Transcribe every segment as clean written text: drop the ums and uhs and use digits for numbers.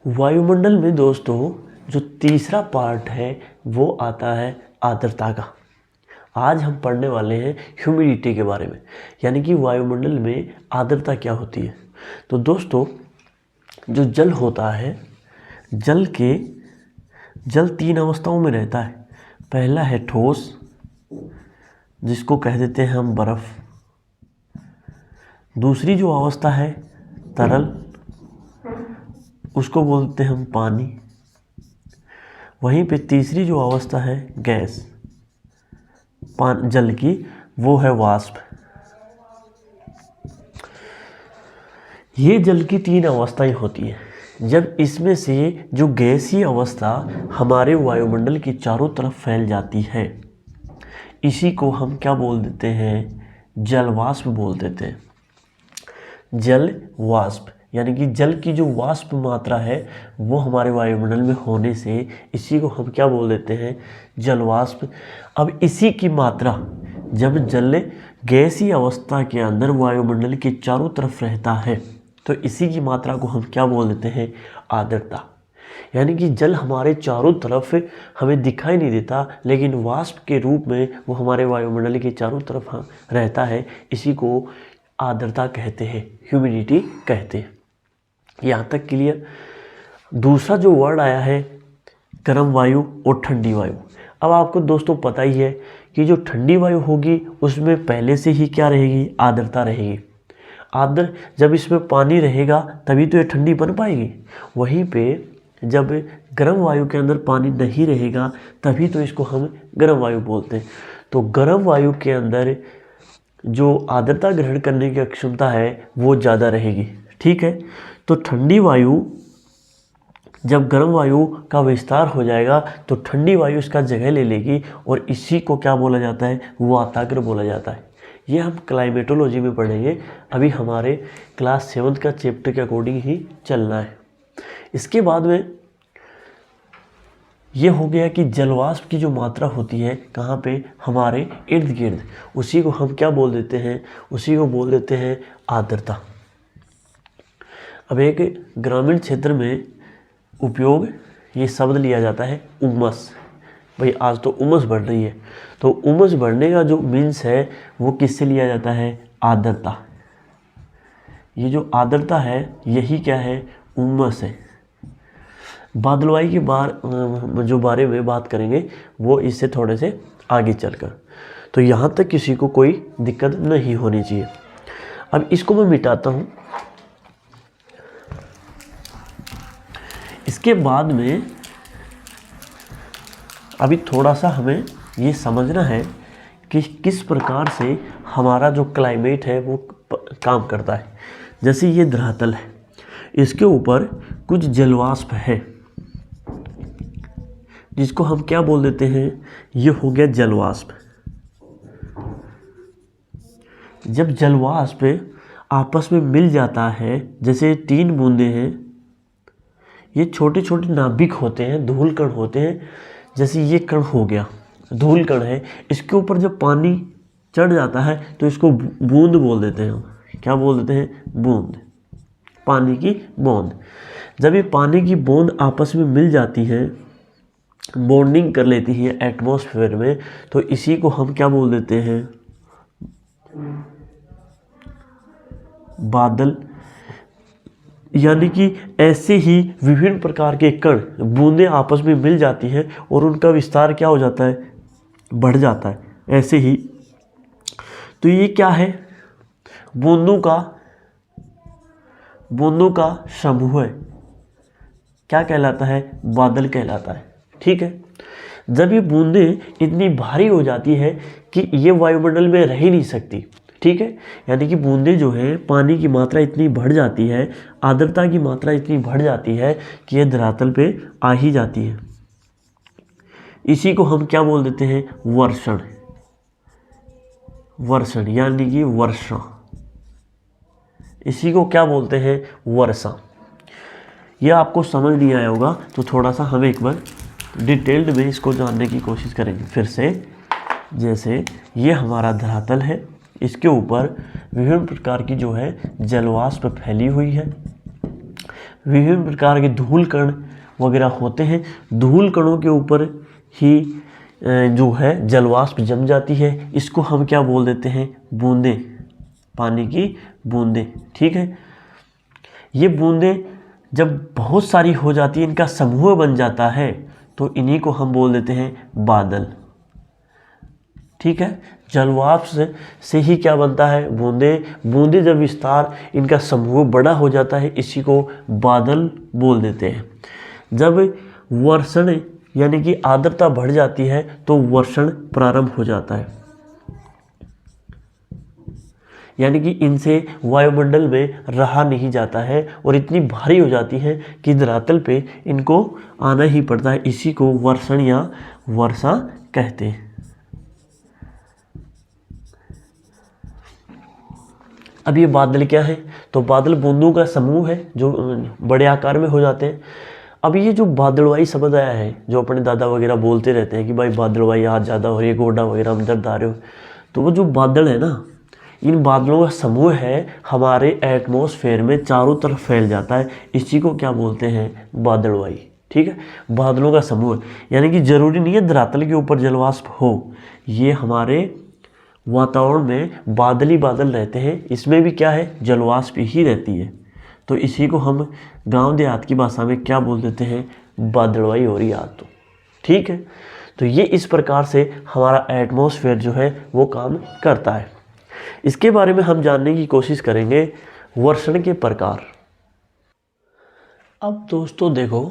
वायुमंडल में दोस्तों जो तीसरा पार्ट है वो आता है आर्द्रता का। आज हम पढ़ने वाले हैं ह्यूमिडिटी के बारे में, यानी कि वायुमंडल में आर्द्रता क्या होती है। तो दोस्तों जो जल होता है, जल तीन अवस्थाओं में रहता है। पहला है ठोस, जिसको कह देते हैं हम बर्फ़। दूसरी जो अवस्था है तरल, उसको बोलते हैं हम पानी। वहीं पे तीसरी जो अवस्था है गैस जल की, वो है वाष्प। ये जल की तीन अवस्थाएं होती हैं। जब इसमें से जो गैसीय अवस्था हमारे वायुमंडल के चारों तरफ फैल जाती है, इसी को हम क्या बोल देते हैं? जल वाष्प बोल देते हैं। जल वाष्प यानी कि जल की जो वाष्प मात्रा है वो हमारे वायुमंडल में होने से इसी को हम क्या बोल देते हैं? जल वाष्प। अब इसी की मात्रा जब जल गैसीय अवस्था के अंदर वायुमंडल के चारों तरफ रहता है तो इसी की मात्रा को हम क्या बोल देते हैं? आर्द्रता। यानी कि जल हमारे चारों तरफ हमें दिखाई नहीं देता, लेकिन वाष्प के रूप में वो हमारे वायुमंडल के चारों तरफ रहता है। इसी को आर्द्रता कहते हैं, ह्यूमिडिटी कहते हैं। यहाँ तक क्लियर? दूसरा जो वर्ड आया है गर्म वायु और ठंडी वायु। अब आपको दोस्तों पता ही है कि जो ठंडी वायु होगी उसमें पहले से ही क्या रहेगी? आर्द्रता रहेगी। आर्द्र जब इसमें पानी रहेगा तभी तो ये ठंडी बन पाएगी। वहीं पे जब गर्म वायु के अंदर पानी नहीं रहेगा तभी तो इसको हम गर्म वायु बोलते हैं। तो गर्म वायु के अंदर जो आर्द्रता ग्रहण करने की क्षमता है वो ज़्यादा रहेगी। ठीक है, तो ठंडी वायु जब गर्म वायु का विस्तार हो जाएगा तो ठंडी वायु इसका जगह ले लेगी और इसी को क्या बोला जाता है? वाताग्र बोला जाता है। ये हम क्लाइमेटोलॉजी में पढ़ेंगे। अभी हमारे क्लास 7 का चैप्टर के अकॉर्डिंग ही चलना है। इसके बाद में ये हो गया कि जलवाष्प की जो मात्रा होती है कहाँ पे? हमारे इर्द गिर्द। उसी को हम क्या बोल देते हैं? उसी को बोल देते हैं आर्द्रता। अब एक ग्रामीण क्षेत्र में उपयोग ये शब्द लिया जाता है उमस। भाई आज तो उमस बढ़ रही है, तो उमस बढ़ने का जो मीन्स है वो किससे लिया जाता है? आर्द्रता। ये जो आर्द्रता है यही क्या है? उमस है। बादलवाई के बारे में बात करेंगे वो इससे थोड़े से आगे चलकर। तो यहाँ तक किसी को कोई दिक्कत नहीं होनी चाहिए। अब इसको मैं मिटाता हूँ। इसके बाद में अभी थोड़ा सा हमें ये समझना है कि किस प्रकार से हमारा जो क्लाइमेट है वो काम करता है। जैसे ये धरातल है, इसके ऊपर कुछ जलवाष्प है जिसको हम क्या बोल देते हैं? ये हो गया जलवाष्प। जब जलवाष्प आपस में मिल जाता है, जैसे 3 बूंदे हैं, ये छोटे छोटे नाभिक होते हैं, धूल कण होते हैं। जैसे ये कण हो गया, धूल कण है, इसके ऊपर जब पानी चढ़ जाता है तो इसको बूंद बोल देते हैं हम। क्या बोल देते हैं? बूंद, पानी की बूंद। जब ये पानी की बूंद आपस में मिल जाती है, बॉन्डिंग कर लेती है एटमॉस्फेयर में, तो इसी को हम क्या बोल देते हैं? बादल। यानी कि ऐसे ही विभिन्न प्रकार के कण, बूंदें आपस में मिल जाती हैं और उनका विस्तार क्या हो जाता है? बढ़ जाता है। ऐसे ही तो ये क्या है? बूंदों का समूह है। क्या कहलाता है? बादल कहलाता है। ठीक है, जब ये बूंदें इतनी भारी हो जाती है कि ये वायुमंडल में रह ही नहीं सकती। ठीक है, यानी कि बूंदें जो है, पानी की मात्रा इतनी बढ़ जाती है, आर्द्रता की मात्रा इतनी बढ़ जाती है कि ये धरातल पे आ ही जाती है। इसी को हम क्या बोल देते हैं? वर्षण। वर्षण यानी कि वर्षा। इसी को क्या बोलते हैं? वर्षा। यह आपको समझ नहीं आया होगा तो थोड़ा सा हम एक बार डिटेल्ड में इसको जानने की कोशिश करेंगे फिर से। जैसे ये हमारा धरातल है, इसके ऊपर विभिन्न प्रकार की जो है जलवाष्प फैली हुई है। विभिन्न प्रकार के धूल कण वगैरह होते हैं। धूल कणों के ऊपर ही जो है जलवाष्प जम जाती है। इसको हम क्या बोल देते हैं? बूंदें, पानी की बूंदें। ठीक है, ये बूंदें जब बहुत सारी हो जाती है, इनका समूह बन जाता है, तो इन्हीं को हम बोल देते हैं बादल। ठीक है, जलवाष्प से ही क्या बनता है? बूंदें। बूंदें जब विस्तार, इनका समूह बड़ा हो जाता है, इसी को बादल बोल देते हैं। जब वर्षण यानी कि आर्द्रता बढ़ जाती है तो वर्षण प्रारंभ हो जाता है, यानी कि इनसे वायुमंडल में रहा नहीं जाता है और इतनी भारी हो जाती है कि धरातल पे इनको आना ही पड़ता है। इसी को वर्षण या वर्षा कहते हैं। अब ये बादल क्या है? तो बादल बूंदों का समूह है जो बड़े आकार में हो जाते हैं। अब ये जो बादलवाई शब्द आया है, जो अपने दादा वगैरह बोलते रहते हैं कि भाई बादलवाई आज ज़्यादा हो रही है, गोडा वगैरह में दर्द आ रहे हो, तो वो जो बादल है ना, इन बादलों का समूह है, हमारे एटमॉस्फेयर में चारों तरफ फैल जाता है। इसी को क्या बोलते हैं? बादलवाई। ठीक है, बादलों का समूह, यानी कि जरूरी नहीं है धरातल के ऊपर जलवाष्प हो, ये हमारे वातावरण में बादल ही बादल रहते हैं, इसमें भी क्या है? जलवाष्प ही रहती है। तो इसी को हम गांव देहात की भाषा में क्या बोल देते हैं? बादलवाई हो रही आज तो। ठीक है, तो ये इस प्रकार से हमारा एटमॉस्फेयर जो है वो काम करता है। इसके बारे में हम जानने की कोशिश करेंगे, वर्षण के प्रकार। अब दोस्तों देखो,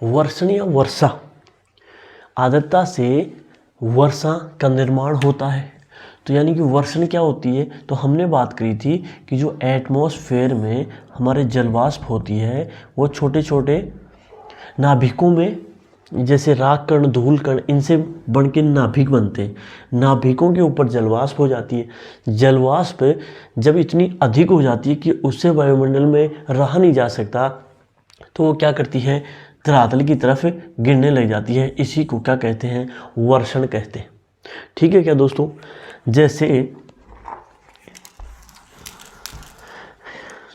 वर्षण या वर्षा, आर्द्रता से वर्षा का निर्माण होता है। तो यानी कि वर्षण क्या होती है? तो हमने बात करी थी कि जो एटमॉस्फेयर में हमारे जलवाष्प होती है वो छोटे छोटे नाभिकों में, जैसे राख कण, धूल कण, इनसे बन के नाभिक बनते हैं। नाभिकों के ऊपर जलवाष्प हो जाती है। जलवाष्प जब इतनी अधिक हो जाती है कि उससे वायुमंडल में रहा नहीं जा सकता, तो वो क्या करती है? धरातल की तरफ गिरने लग जाती है। इसी को क्या कहते हैं? वर्षण कहते हैं। ठीक है क्या दोस्तों? जैसे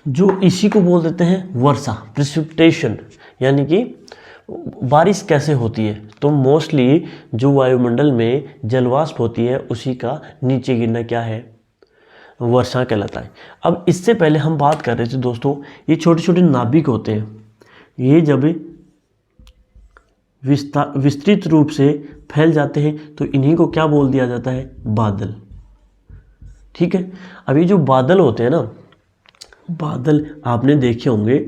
जो इसी को बोल देते हैं वर्षा, प्रेसिपिटेशन, यानी कि बारिश कैसे होती है? तो मोस्टली जो वायुमंडल में जलवाष्प होती है उसी का नीचे गिरना क्या है? वर्षा कहलाता है। अब इससे पहले हम बात कर रहे थे दोस्तों, ये छोटे छोटे नाभिक होते हैं, ये जब विस्तृत रूप से फैल जाते हैं तो इन्हीं को क्या बोल दिया जाता है? बादल। ठीक है, अब ये जो बादल होते हैं ना, बादल आपने देखे होंगे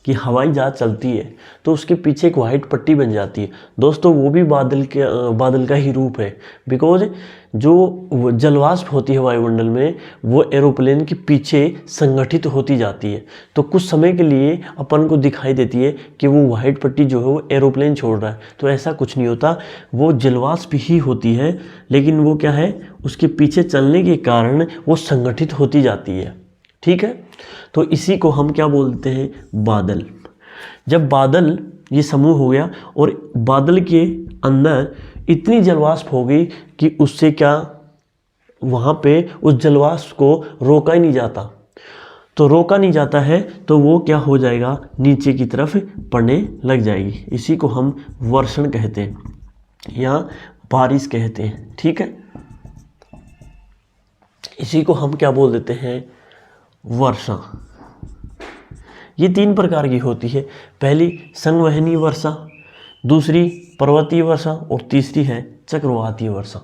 कि हवाई जहाज चलती है तो उसके पीछे एक वाइट पट्टी बन जाती है। दोस्तों वो भी बादल का ही रूप है, बिकॉज जो जलवाष्प होती है वायुमंडल में वो एरोप्लेन के पीछे संगठित होती जाती है। तो कुछ समय के लिए अपन को दिखाई देती है कि वो वाइट पट्टी जो है वो एरोप्लेन छोड़ रहा है, तो ऐसा कुछ नहीं होता, वो जलवाष्प ही होती है, लेकिन वो क्या है? उसके पीछे चलने के कारण वो संगठित होती जाती है। ठीक है, तो इसी को हम क्या बोलते हैं? बादल। जब बादल ये समूह हो गया और बादल के अंदर इतनी जलवाष्प हो गई कि उससे क्या, वहाँ पे उस जलवाष्प को रोका ही नहीं जाता, तो रोका नहीं जाता है तो वो क्या हो जाएगा? नीचे की तरफ पड़ने लग जाएगी। इसी को हम वर्षण कहते हैं या बारिश कहते हैं। ठीक है, इसी को हम क्या बोल देते हैं? वर्षा। ये तीन प्रकार की होती है, पहली संवहनी वर्षा, दूसरी पर्वतीय वर्षा और तीसरी है चक्रवातीय वर्षा।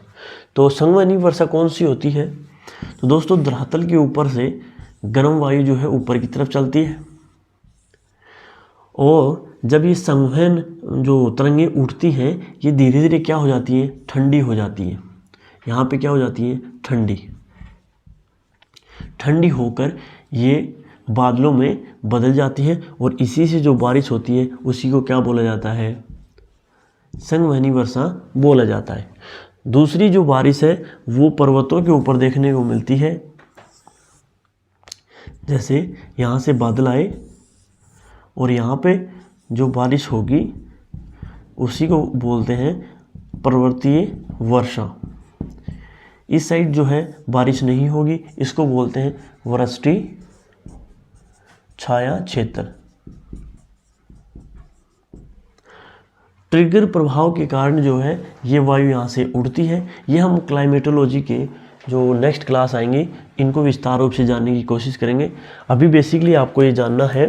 तो संवहनी वर्षा कौन सी होती है? तो दोस्तों धरातल के ऊपर से गर्म वायु जो है ऊपर की तरफ चलती है और जब ये संवहन जो तरंगें उठती हैं ये धीरे धीरे क्या हो जाती है? ठंडी हो जाती है। यहाँ पे क्या हो जाती है? ठंडी होकर ये बादलों में बदल जाती है और इसी से जो बारिश होती है उसी को क्या बोला जाता है? संवहनी वर्षा बोला जाता है। दूसरी जो बारिश है वो पर्वतों के ऊपर देखने को मिलती है, जैसे यहाँ से बादल आए और यहाँ पे जो बारिश होगी उसी को बोलते हैं पर्वतीय वर्षा। इस साइड जो है बारिश नहीं होगी, इसको बोलते हैं वृष्टि छाया क्षेत्र। ट्रिगर प्रभाव के कारण जो है ये वायु यहाँ से उड़ती है। ये हम क्लाइमेटोलॉजी के जो नेक्स्ट क्लास आएंगे इनको विस्तार रूप से जानने की कोशिश करेंगे। अभी बेसिकली आपको ये जानना है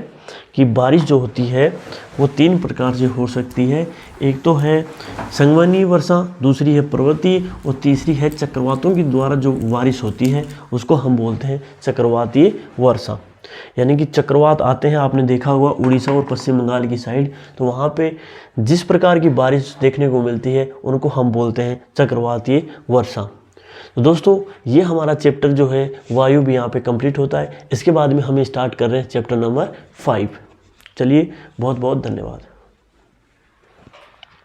कि बारिश जो होती है वो 3 प्रकार से हो सकती है। एक तो है संवहनीय वर्षा, दूसरी है पर्वतीय और तीसरी है चक्रवातों के द्वारा जो बारिश होती है उसको हम बोलते हैं चक्रवातीय वर्षा। यानी कि चक्रवात आते हैं, आपने देखा होगा उड़ीसा और पश्चिम बंगाल की साइड, तो वहाँ पे जिस प्रकार की बारिश देखने को मिलती है उनको हम बोलते हैं चक्रवातीय वर्षा। तो दोस्तों ये हमारा चैप्टर जो है वायु भी यहाँ पे कंप्लीट होता है। इसके बाद में हम स्टार्ट कर रहे हैं चैप्टर नंबर 5। चलिए बहुत बहुत धन्यवाद।